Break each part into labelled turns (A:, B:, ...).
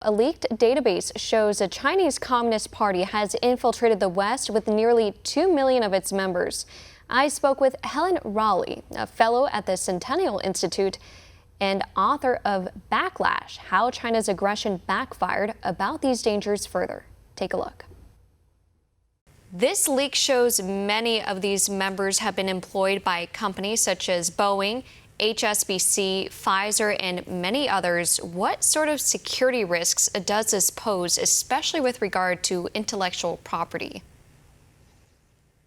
A: A leaked database shows a Chinese Communist Party has infiltrated the West with nearly 2 million of its members. I spoke with Helen Raleigh, a fellow at the Centennial Institute and author of Backlash, How China's Aggression Backfired, about these dangers further. Take a look. This leak shows many of these members have been employed by companies such as Boeing, HSBC, Pfizer, and many others. What sort of security risks does this pose, especially with regard to intellectual property?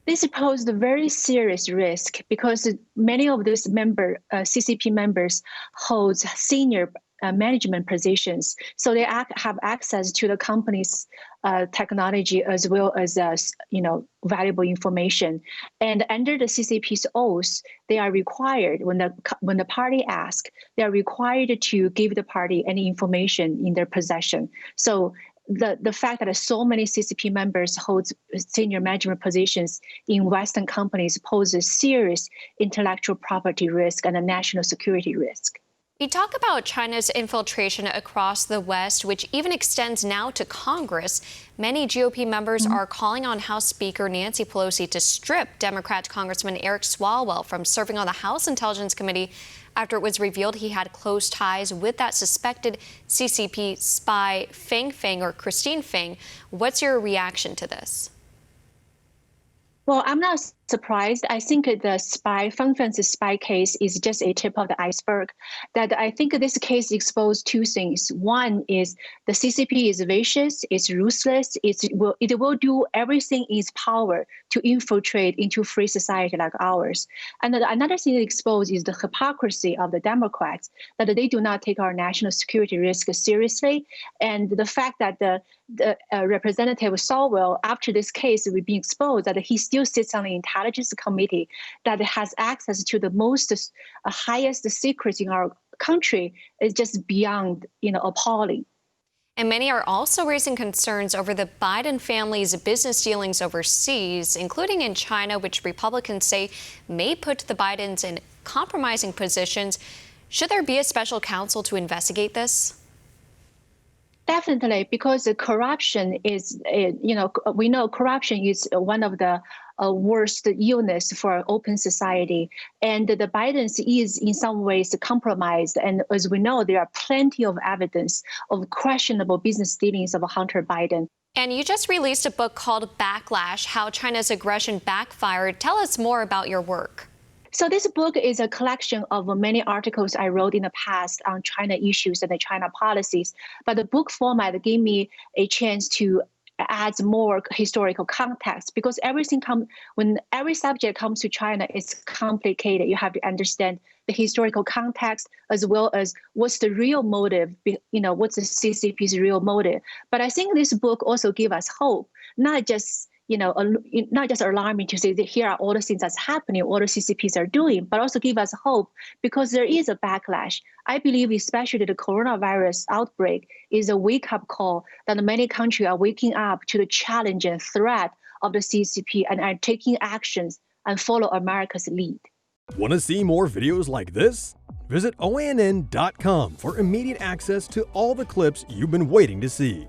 B: This posed a very serious risk because many of these CCP members hold senior management positions, so they have access to the company's technology as well as valuable information. And under the CCP's oath, they are required, when the party asks, they are required to give the party any information in their possession. So the fact that so many CCP members hold senior management positions in Western companies poses serious intellectual property risk and a national security risk.
A: We talk about China's infiltration across the West, which even extends now to Congress. Many GOP members are calling on House Speaker Nancy Pelosi to strip Democrat Congressman Eric Swalwell from serving on the House Intelligence Committee after it was revealed he had close ties with that suspected CCP spy Fang or Christine Fang. What's your reaction to this?
B: Well, I'm not surprised. I think the Fang's spy case is just a tip of the iceberg. That I think this case exposed two things. One is the CCP is vicious, it's ruthless, it will do everything in its power to infiltrate into free society like ours. And another thing it exposed is the hypocrisy of the Democrats, that they do not take our national security risk seriously. And the fact that the Representative Swalwell, after this case will be exposed, that he still sits on the Intelligence Committee that has access to the most highest secrets in our country is just beyond, appalling.
A: And many are also raising concerns over the Biden family's business dealings overseas, including in China, which Republicans say may put the Bidens in compromising positions. Should there be a special counsel to investigate this?
B: Definitely, because the corruption is, we know corruption is one of the worst illness for an open society. And the Bidens is in some ways compromised. And as we know, there are plenty of evidence of questionable business dealings of Hunter Biden.
A: And you just released a book called Backlash, How China's Aggression Backfired. Tell us more about your work.
B: So this book is a collection of many articles I wrote in the past on China issues and the China policies. But the book format gave me a chance to add more historical context, because when every subject comes to China, it's complicated. You have to understand the historical context as well as what's the real motive, what's the CCP's real motive. But I think this book also gives us hope, not just alarming to say that here are all the things that's happening, all the CCPs are doing, but also give us hope because there is a backlash. I believe especially the coronavirus outbreak is a wake-up call that many countries are waking up to the challenge and threat of the CCP and are taking actions and follow America's lead.
C: Want to see more videos like this? Visit OANN.com for immediate access to all the clips you've been waiting to see.